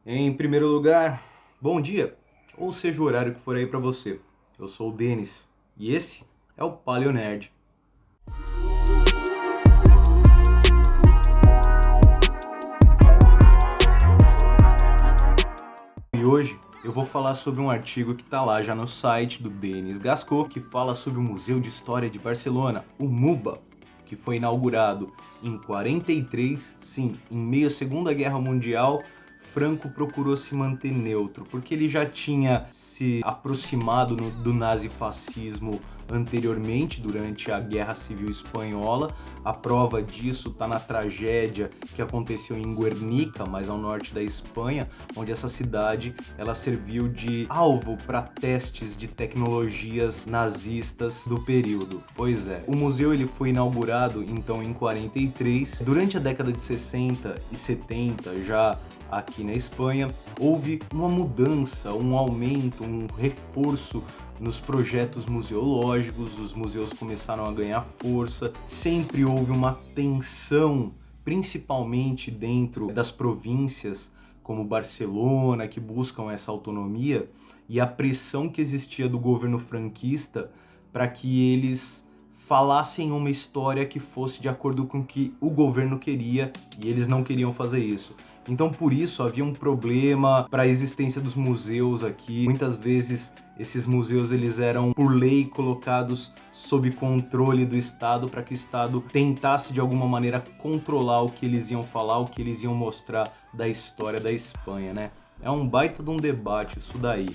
Em primeiro lugar, bom dia, ou seja o horário que for aí pra você. Eu sou o Denis e esse é o Paleonerd. E hoje eu vou falar sobre um artigo que está lá já no site do Denis Gascot, que fala sobre o Museu de História de Barcelona, o MUBA, que foi inaugurado em 43, sim, em meio à Segunda Guerra Mundial. Franco procurou se manter neutro, porque ele já tinha se aproximado do nazifascismo anteriormente, durante a Guerra Civil Espanhola. A prova disso está na tragédia que aconteceu em Guernica, mais ao norte da Espanha, onde essa cidade ela serviu de alvo para testes de tecnologias nazistas do período. Pois é, o museu ele foi inaugurado então em 43. Durante a década de 60 e 70, já aqui na Espanha, houve uma mudança, um aumento, um reforço nos projetos museológicos. Os museus começaram a ganhar força, sempre houve uma tensão, principalmente dentro das províncias, como Barcelona, que buscam essa autonomia, e a pressão que existia do governo franquista para que eles falassem uma história que fosse de acordo com o que o governo queria, e eles não queriam fazer isso. Então, por isso, havia um problema para a existência dos museus aqui. Muitas vezes, esses museus eles eram, por lei, colocados sob controle do Estado para que o Estado tentasse, de alguma maneira, controlar o que eles iam falar, o que eles iam mostrar da história da Espanha, né? É um baita de um debate isso daí,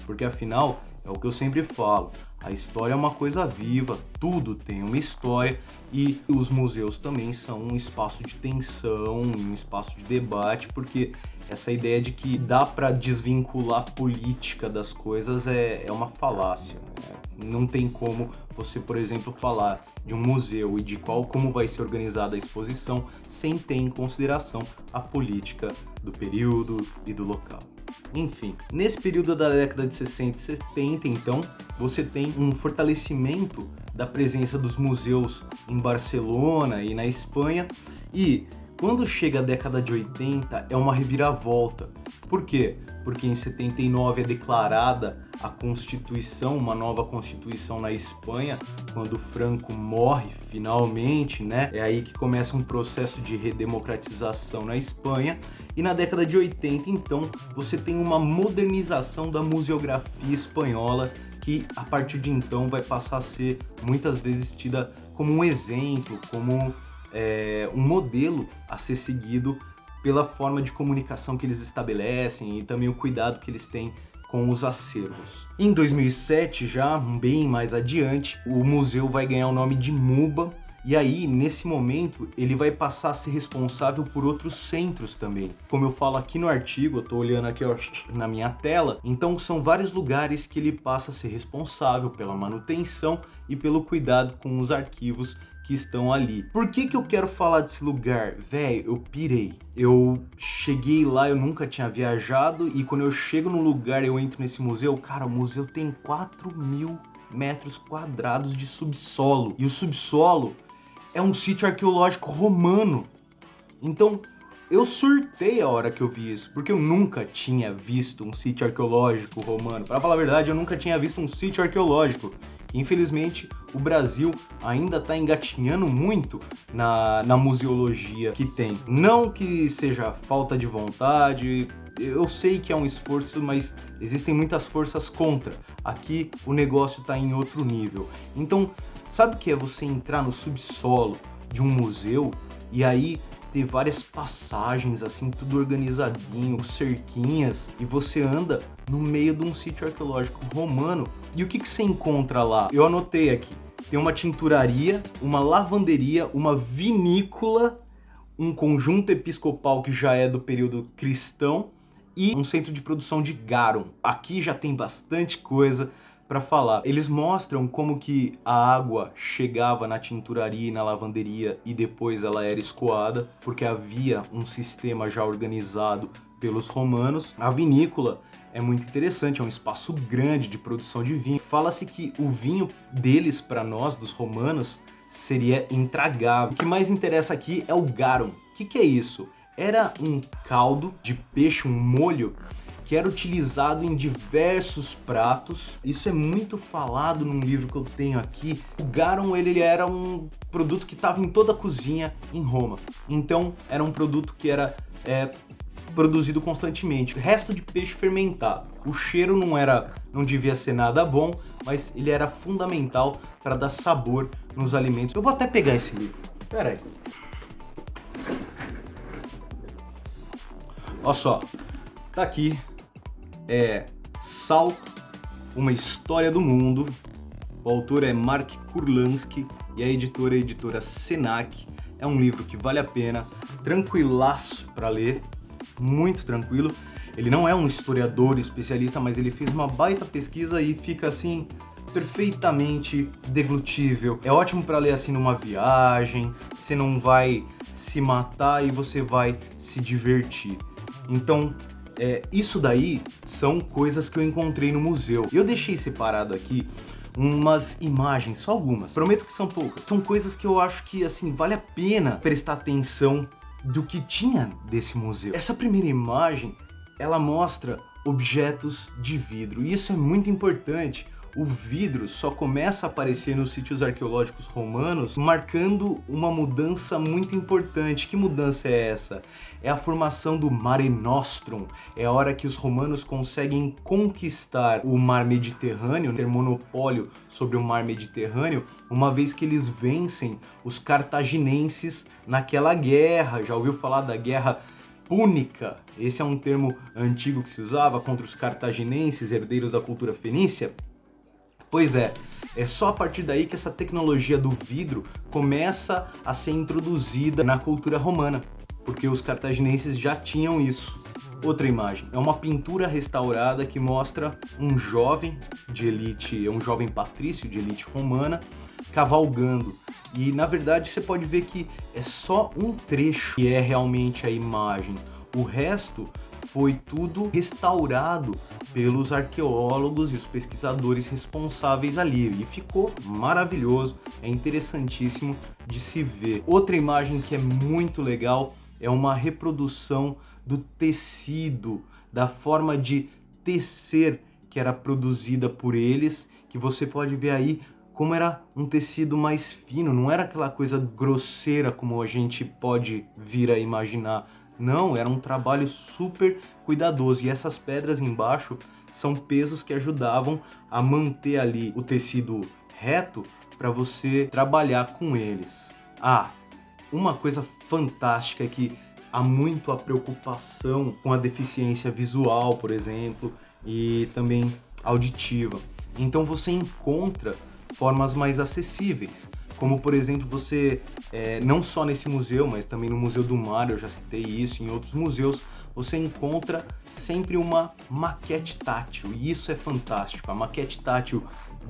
porque, afinal, é o que eu sempre falo. A história é uma coisa viva, tudo tem uma história, e os museus também são um espaço de tensão, um espaço de debate, porque essa ideia de que dá para desvincular a política das coisas é uma falácia, né? Não tem como você, por exemplo, falar de um museu e de como vai ser organizada a exposição sem ter em consideração a política do período e do local. Enfim, nesse período da década de 60 e 70, então, você tem um fortalecimento da presença dos museus em Barcelona e na Espanha, e quando chega a década de 80 é uma reviravolta. Por quê? Porque em 79 é declarada a Constituição, uma nova Constituição na Espanha, quando Franco morre finalmente, né? É aí que começa um processo de redemocratização na Espanha. E na década de 80, então, você tem uma modernização da museografia espanhola, que a partir de então vai passar a ser muitas vezes tida como um exemplo, como um modelo a ser seguido pela forma de comunicação que eles estabelecem e também o cuidado que eles têm com os acervos. Em 2007, já bem mais adiante, o museu vai ganhar o nome de MUBA, e aí, nesse momento, ele vai passar a ser responsável por outros centros também. Como eu falo aqui no artigo, eu tô olhando aqui ó, na minha tela, então são vários lugares que ele passa a ser responsável pela manutenção e pelo cuidado com os arquivos que estão ali. Por que eu quero falar desse lugar? Véi, eu pirei. Eu cheguei lá, eu nunca tinha viajado, e quando eu chego no lugar, eu entro nesse museu, cara, o museu tem 4.000 metros quadrados de subsolo. E o subsolo é um sítio arqueológico romano. Então, eu surtei a hora que eu vi isso, porque eu nunca tinha visto um sítio arqueológico romano. Para falar a verdade, eu nunca tinha visto um sítio arqueológico. Infelizmente, o Brasil ainda está engatinhando muito na museologia que tem. Não que seja falta de vontade, eu sei que é um esforço, mas existem muitas forças contra. Aqui o negócio está em outro nível. Então, sabe o que é você entrar no subsolo de um museu e aí ter várias passagens assim, tudo organizadinho, cerquinhas, e você anda no meio de um sítio arqueológico romano. E o que você encontra lá? Eu anotei aqui. Tem uma tinturaria, uma lavanderia, uma vinícola, um conjunto episcopal que já é do período cristão e um centro de produção de garum. Aqui já tem bastante coisa para falar. Eles mostram como que a água chegava na tinturaria e na lavanderia e depois ela era escoada, porque havia um sistema já organizado pelos romanos. A vinícola é muito interessante, é um espaço grande de produção de vinho. Fala-se que o vinho deles, para nós, dos romanos, seria intragável. O que mais interessa aqui é o garum. O que é isso? Era um caldo de peixe, um molho, que era utilizado em diversos pratos. Isso é muito falado num livro que eu tenho aqui. O garum, ele era um produto que estava em toda a cozinha em Roma. Então, era um produto que era produzido constantemente. O resto de peixe fermentado. O cheiro não devia ser nada bom, mas ele era fundamental para dar sabor nos alimentos. Eu vou até pegar esse livro. Pera aí. Olha só, tá aqui. Salt, uma história do mundo. O autor é Mark Kurlansky e a editora é a editora Senac. É um livro que vale a pena, tranquilaço para ler, muito tranquilo. Ele não é um historiador especialista, mas ele fez uma baita pesquisa e fica assim perfeitamente deglutível. É ótimo para ler assim numa viagem, você não vai se matar e você vai se divertir. Então, isso daí são coisas que eu encontrei no museu. Eu deixei separado aqui umas imagens, só algumas. Prometo que são poucas. São coisas que eu acho que, assim, vale a pena prestar atenção do que tinha desse museu. Essa primeira imagem, ela mostra objetos de vidro. E isso é muito importante. O vidro só começa a aparecer nos sítios arqueológicos romanos, marcando uma mudança muito importante. Que mudança é essa? É a formação do Mare Nostrum. É a hora que os romanos conseguem conquistar o mar Mediterrâneo, ter monopólio sobre o mar Mediterrâneo, uma vez que eles vencem os cartaginenses naquela guerra. Já ouviu falar da Guerra Púnica? Esse é um termo antigo que se usava contra os cartaginenses, herdeiros da cultura fenícia. Pois é só a partir daí que essa tecnologia do vidro começa a ser introduzida na cultura romana, porque os cartaginenses já tinham isso. Outra imagem, é uma pintura restaurada que mostra um jovem de elite, um jovem patrício de elite romana, cavalgando. E na verdade você pode ver que é só um trecho que é realmente a imagem. O resto foi tudo restaurado pelos arqueólogos e os pesquisadores responsáveis ali. E ficou maravilhoso, é interessantíssimo de se ver. Outra imagem que é muito legal é uma reprodução do tecido, da forma de tecer que era produzida por eles, que você pode ver aí como era um tecido mais fino, não era aquela coisa grosseira como a gente pode vir a imaginar. Não, era um trabalho super cuidadoso. E essas pedras embaixo são pesos que ajudavam a manter ali o tecido reto para você trabalhar com eles. Uma coisa fantástica é que há muito a preocupação com a deficiência visual, por exemplo, e também auditiva. Então você encontra formas mais acessíveis, como por exemplo você, não só nesse museu, mas também no Museu do Mar, eu já citei isso, em outros museus, você encontra sempre uma maquete tátil, e isso é fantástico. A maquete tátil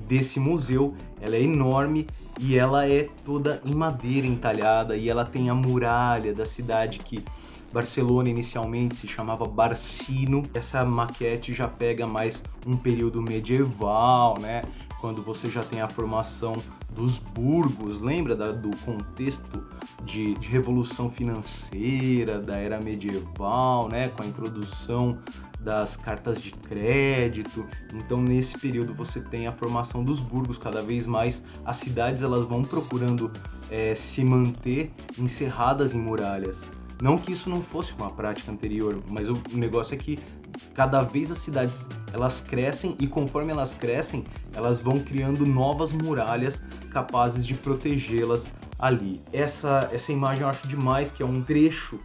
desse museu, ela é enorme e ela é toda em madeira entalhada, e ela tem a muralha da cidade que Barcelona inicialmente se chamava Barcino. Essa maquete já pega mais um período medieval, né? Quando você já tem a formação dos burgos, lembra do contexto de revolução financeira, da era medieval, né? Com a introdução das cartas de crédito. Então nesse período você tem a formação dos burgos. Cada vez mais as cidades elas vão procurando se manter encerradas em muralhas. Não que isso não fosse uma prática anterior, mas o negócio é que cada vez as cidades elas crescem, e conforme elas crescem, elas vão criando novas muralhas capazes de protegê-las ali. Essa imagem eu acho demais, que é um trecho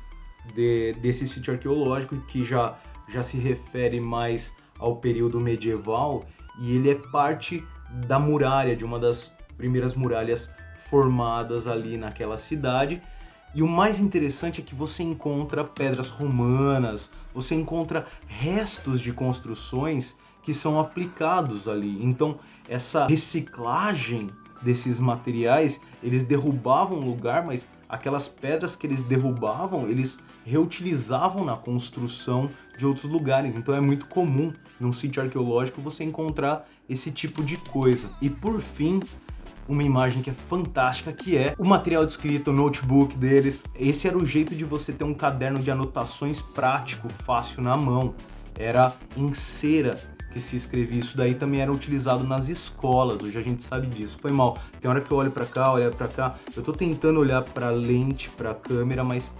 desse sítio arqueológico que já se refere mais ao período medieval, e ele é parte da muralha, de uma das primeiras muralhas formadas ali naquela cidade. E o mais interessante é que você encontra pedras romanas, você encontra restos de construções que são aplicados ali. Então, essa reciclagem desses materiais, eles derrubavam o lugar, mas aquelas pedras que eles derrubavam, eles reutilizavam na construção de outros lugares. Então é muito comum num sítio arqueológico você encontrar esse tipo de coisa. E por fim, uma imagem que é fantástica, que é o material de escrita, o notebook deles. Esse era o jeito de você ter um caderno de anotações prático, fácil na mão. Era em cera que se escrevia. Isso daí também era utilizado nas escolas, hoje a gente sabe disso. Foi mal, tem hora que eu olho pra cá, eu tô tentando olhar pra lente, pra câmera, mas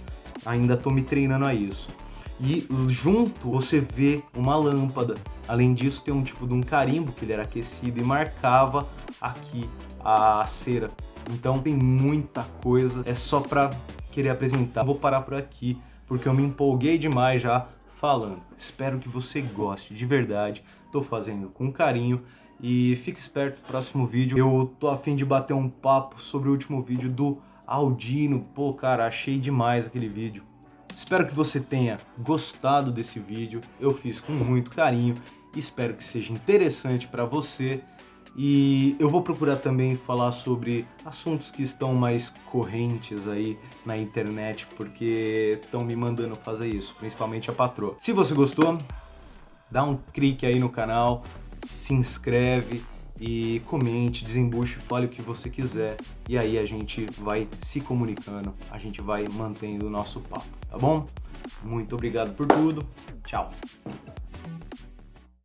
ainda tô me treinando a isso. E junto você vê uma lâmpada. Além disso, tem um tipo de um carimbo que ele era aquecido e marcava aqui a cera. Então tem muita coisa, é só pra querer apresentar. Vou parar por aqui porque eu me empolguei demais já falando. Espero que você goste de verdade. Tô fazendo com carinho. E fique esperto no próximo vídeo. Eu tô a fim de bater um papo sobre o último vídeo do Aldino. Pô, cara, achei demais aquele vídeo. Espero que você tenha gostado desse vídeo. Eu fiz com muito carinho. Espero que seja interessante para você. E eu vou procurar também falar sobre assuntos que estão mais correntes aí na internet, porque estão me mandando fazer isso, principalmente a patroa. Se você gostou, dá um clique aí no canal, se inscreve e comente, desembuche, fale o que você quiser. E aí a gente vai se comunicando, a gente vai mantendo o nosso papo, tá bom? Muito obrigado por tudo, tchau!